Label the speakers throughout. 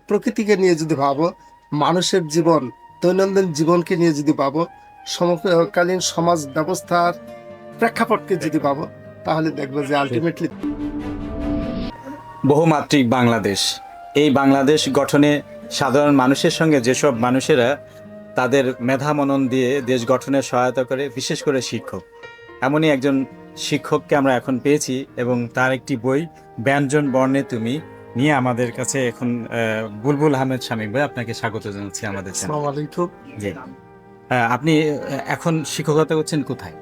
Speaker 1: প্রকৃতিকে নিয়ে যদি ভাবো, মানুষের জীবন, দৈনন্দিন জীবনকে নিয়ে যদি ভাবো, সমকালীন সমাজ ব্যবস্থার প্রেক্ষাপটকে যদি ভাবো, তাহলে দেখবে যে আলটিমেটলি
Speaker 2: বহুমাত্রিক বাংলাদেশ, এই বাংলাদেশ গঠনে সাধারণ মানুষের সঙ্গে যেসব মানুষেরা তাদের মেধা মনন দিয়ে দেশ গঠনে সহায়তা করে, বিশেষ করে শিক্ষক, এমনই একজন শিক্ষককে আমরা এখন পেয়েছি এবং তার একটি বই ব্যঞ্জন বর্ণে তুমি নিয়ে আমাদের কাছে এখন বুলবুল আহমেদ শামীম ভাই, আপনাকে স্বাগত জানাচ্ছি আমাদের চ্যানেলে।
Speaker 1: আসসালামু আলাইকুম।
Speaker 2: জি, আপনি এখন শিক্ষকতা করছেন কোথায়?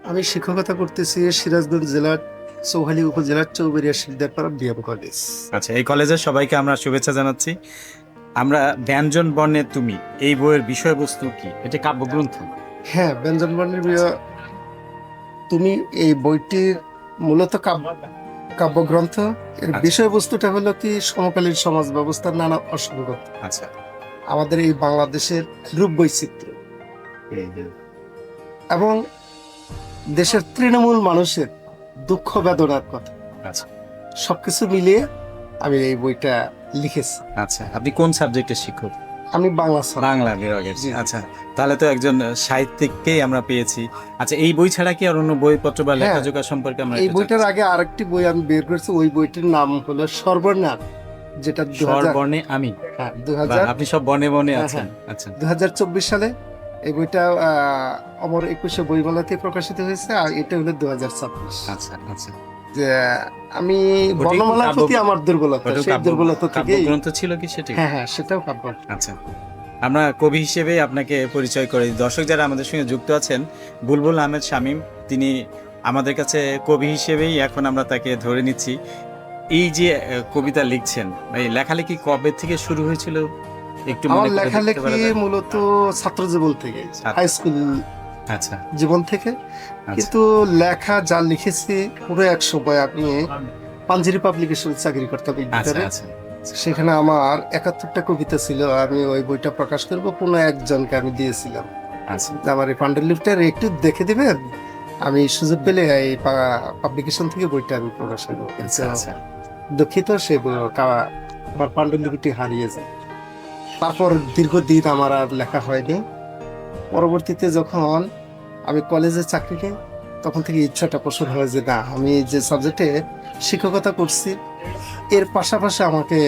Speaker 1: আমি শিক্ষকতা করতেছি সিরাজগঞ্জ জেলার চৌহালি উপজেলার চৌবেরিয়া শিকদারপাড়া বিএম কলেজ।
Speaker 2: আচ্ছা, এই কলেজের সবাইকে আমরা শুভেচ্ছা জানাচ্ছি। আমরা ব্যঞ্জন বর্ণে তুমি, এই বইয়ের বিষয়বস্তু কি? এটা কাব্যগ্রন্থ?
Speaker 1: হ্যাঁ, ব্যঞ্জন বর্ণের তুমি এই বইটির মূলত কাব্যগ্রন্থ। এর
Speaker 2: আচ্ছা।
Speaker 1: বিষয়বস্তুটা হলো কি, সমকালীন সমাজ ব্যবস্থার নানা অসঙ্গতি,
Speaker 2: আচ্ছা,
Speaker 1: আমাদের এই বাংলাদেশের রূপ বৈচিত্র্য এবং দেশের তৃণমূল মানুষের দুঃখ বেদনার কথা,
Speaker 2: আচ্ছা,
Speaker 1: সবকিছু মিলিয়ে আমি এই বইটা লিখেছি।
Speaker 2: আচ্ছা। আপনি কোন সাবজেক্টের শিক্ষক?
Speaker 1: আমি বাংলা ছাত্র।
Speaker 2: বাংলা বিভাগের।
Speaker 1: জি।
Speaker 2: আচ্ছা, তাহলে তো একজন সাহিত্যিককেই আমরা পেয়েছি। আচ্ছা, এই বই ছাড়া কি আর অন্য বইপত্র বা
Speaker 1: হ্যাঁ,
Speaker 2: লেখাজোখা সম্পর্কে আমরা
Speaker 1: এই
Speaker 2: একটু
Speaker 1: বইটার
Speaker 2: জানতে
Speaker 1: আগে আরেকটি বই আমি বের করেছি, ওই বইটির নাম হলো সর্বনাম, যেটা
Speaker 2: চাই? স্বরবর্ণে আমি।
Speaker 1: হ্যাঁ,
Speaker 2: বাহ, আপনি সব বর্ণে বর্ণে
Speaker 1: হ্যাঁ,
Speaker 2: আছেন। আচ্ছা,
Speaker 1: 2024 সালে এই বইটা অমর 21শে বইমেলাতে প্রকাশিত হয়েছে, আর এটা হলো 2026।
Speaker 2: আচ্ছা, আচ্ছা।
Speaker 1: যে আমি
Speaker 2: ওটি
Speaker 1: বর্ণমালার
Speaker 2: কাব্য-
Speaker 1: প্রতি আমার দুর্বলতা,
Speaker 2: ওটাও
Speaker 1: সেই দুর্বলতা থেকেই।
Speaker 2: কাব্যগ্রন্থ ছিল কি সেটি?
Speaker 1: হ্যাঁ হ্যাঁ, সেটাও কাব্য।
Speaker 2: আচ্ছা, আমরা কবি হিসেবে আপনাকে পরিচয় করে দিই। দর্শক যারা আমাদের সঙ্গে যুক্ত আছেন, বুলবুল আহমেদ শামীম, তিনি আমাদের কাছে কবি হিসেবেই এখন আমরা তাকে ধরে নিচ্ছি। এই যে কবিতা লিখছেন, এই লেখালেখি কবে থেকে শুরু হয়েছিল একটু
Speaker 1: আমার
Speaker 2: মনে করে দেখতে
Speaker 1: লেখালেখি
Speaker 2: পারা যায়?
Speaker 1: মূলত ছাত্র জীবন থেকে, হাই স্কুল
Speaker 2: আচ্ছা,
Speaker 1: জীবন থেকে।
Speaker 2: আচ্ছা,
Speaker 1: কিন্তু লেখা যা লিখেছি পুরো এক সময় আমি পাঞ্জেরি পাবলিকেশন চাকরি করতাম এই
Speaker 2: আচ্ছা,
Speaker 1: ভিতরে।
Speaker 2: আচ্ছা,
Speaker 1: সেখানে আমার 71টা কবিতা ছিল, আমি ওই বইটা প্রকাশ করবো, কোনো একজনকে আমি দিয়েছিলাম
Speaker 2: আচ্ছা,
Speaker 1: যে আমার এই পাণ্ডুলিপিটা একটু দেখে দিবেন, আমি সুযোগ পেলে এই পাবলিকেশন থেকে বইটা আমি প্রকাশ করবো। কিন্তু
Speaker 2: আচ্ছা,
Speaker 1: দুঃখিত, সে আমার পাণ্ডুলিপিটি হারিয়ে যায়। তারপর দীর্ঘদিন আমার আর লেখা হয়নি। পরবর্তীতে যখন আমি কলেজে চাকরি নিই, তখন থেকে ইচ্ছাটা পোষণ হয় যে না, আমি যে সাবজেক্টে শিক্ষকতা করছি এর পাশাপাশি আমাকে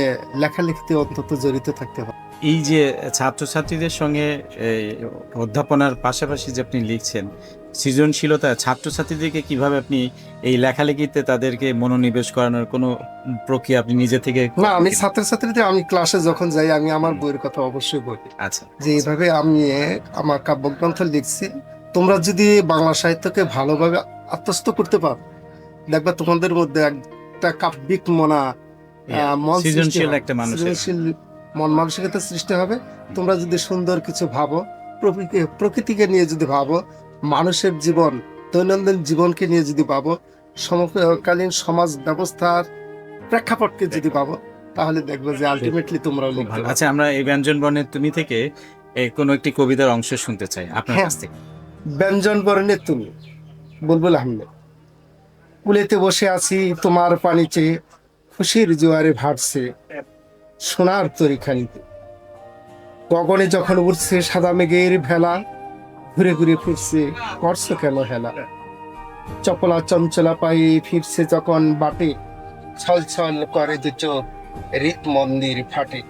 Speaker 1: লেখালেখিতে অন্তত জড়িত থাকতে হবে।
Speaker 2: এই যে ছাত্রছাত্রীদের সঙ্গে এই অধ্যাপনার পাশাপাশি যে আপনি লিখছেন, সৃজনশীলতা, ছাত্রছাত্রীদেরকে কিভাবে আপনি এই লেখালেখিতে তাদেরকে মনোনিবেশ করানোর কোনো প্রক্রিয়া আপনি নিজে থেকে
Speaker 1: না, আমি
Speaker 2: করেন?
Speaker 1: ছাত্রছাত্রীদের, আমি ক্লাসে যখন যাই আমি আমার বইয়ের কথা অবশ্যই বলি
Speaker 2: আচ্ছা,
Speaker 1: যে এইভাবে আমি আমার কাব্যগ্রন্থ লিখছি, তোমরা যদি বাংলা সাহিত্যকে ভালোভাবে আত্মস্থ করতে পারো, দেখবে তোমাদের মধ্যে একটা কাব্যিক মন সৃষ্টি
Speaker 2: সৃজনশীল
Speaker 1: হবে,
Speaker 2: একটা মানুষের।
Speaker 1: সৃজনশীল মন মানসিকতা সৃষ্টি হবে। তোমরা যদি সুন্দর কিছু ভাবো, প্রকৃতিকে নিয়ে যদি ভাবো, মানুষের জীবন, দৈনন্দিন জীবনকে নিয়ে যদি ভাবো, সমকালীন সমাজ ব্যবস্থার প্রেক্ষাপটকে যদি ভাবো, তাহলে দেখবে যে আলটিমেটলি তোমরাও
Speaker 2: খুব
Speaker 1: লিখতে
Speaker 2: ভালো।
Speaker 1: পারবে।
Speaker 2: আচ্ছা, আমরা এই ব্যঞ্জন বর্ণের তুমি থেকে কোনো একটি কবিতার অংশ শুনতে চাই আপনার
Speaker 1: হ্যাঁ,
Speaker 2: কাছ থেকে।
Speaker 1: ব্যঞ্জন বর্ণে তুমি, বুলবুল আহমেদ। কুলেতে বসে আছি তোমার পানি চেয়ে, খুশির জোয়ারে ভাসছে সোনার তরিখানিতে। গগনে যখন উঠছে সাদা মেঘের ভেলা, ঘুরে ঘুরে ফিরছে করছো কেন হেলা। চপলা চঞ্চলা পায়ে ফিরছে যখন বাটে, ছল ছল করে দু চোখ হৃদ মন্দির ফাটে।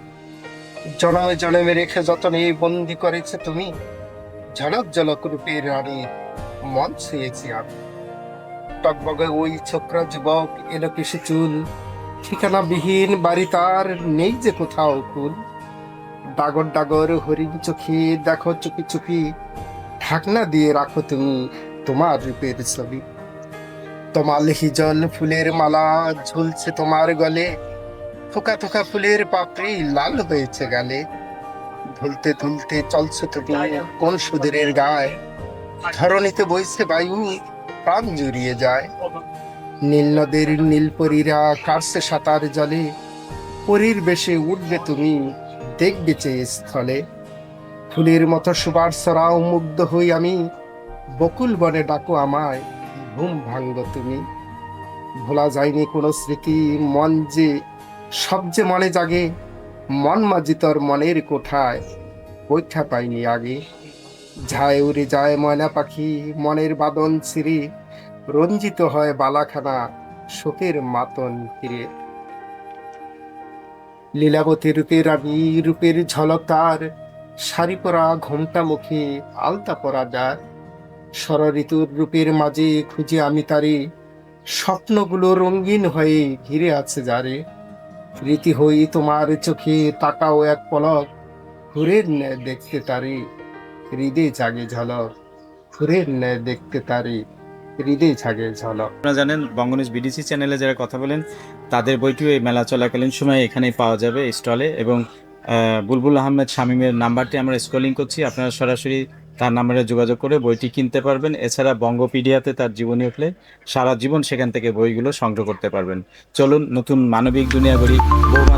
Speaker 1: জনমে জনমে রেখে যতনে বন্দি করেছে তুমি, ঝলক ঝলক রূপের রানী মন ছুঁয়েছি আমি। টকবগে ওই ছোকরা যুবক এলো কেসে চুল, ঠিকানাবিহীন বাড়ি তার নেই যে কোথাও কুল। ডাগর ডাগর হরিণ চোখে দেখো চুপি চুপি, ঢাকনা দিয়ে রাখো তুমি তোমার রূপের ছবি। তোমার হিজল ফুলের মালা ঝুলছে তোমার গলে, থোকা থোকা ফুলের পাপড়ি লাল হয়েছে গালে। ধুলতে ধুলতে চলছো তুমি কোন সুদূরের গায়, ধরণীতে বইছে বায়ু প্রাণ জুড়িয়ে যায়। নীল নদের নীল পরীরা কাটছে সাঁতার জলে, পরীর বেশে উঠবে তুমি দেখবে চেয়ে স্থলে। ফুলের মতো সুবার ছড়াও মুগ্ধ হই আমি, বকুল বনে ডাকো আমায় ঘুম ভাঙ্গ তুমি। ভোলা যায়নি কোনো স্মৃতি, মন যে সব যে মনে জাগে, মন মাঝি তোর মনের কোঠায় পরীক্ষা পাইনি আগে, ঝায় উড়ে যায় ময়না পাখি মনের বাদন ছিঁড়ে, রঞ্জিত হয় বালাখানা শোকের মাতন ফিরে। লীলাবতী রূপের রানী রূপের ঝলক তার, শাড়ি পরা ঘোমটা মুখে আলতা পরা যার, ষড়ঋতুর রূপের মাঝে খুঁজে আমি তারে, স্বপ্নগুলো রঙিন হয়ে ঘিরে আছে যারে। রীতি হই তোমার চোখে তাকাও এক পলক, ফুরের ন্যায় দেখতে তারে হৃদয় জাগে ঝলক, ফুরের ন্যায় দেখতে তারে হৃদয় জাগে ঝলক।
Speaker 2: আপনারা জানেন বঙ্গনিউজ বিডিসি চ্যানেলে যারা কথা বলেন তাদের বইটিও এই মেলা চলাকালীন সময়ে এখানেই পাওয়া যাবে স্টলে, এবং বুলবুল আহমেদ শামীমের নাম্বারটি আমরা স্ক্রলিং করছি, আপনারা সরাসরি তার নাম্বারে যোগাযোগ করে বইটি কিনতে পারবেন। এছাড়া বঙ্গপিডিয়াতে তার জীবনী উঠলে সারা জীবন সেখান থেকে বইগুলো সংগ্রহ করতে পারবেন। চলুন নতুন মানবিক দুনিয়া গড়ি, বৌমা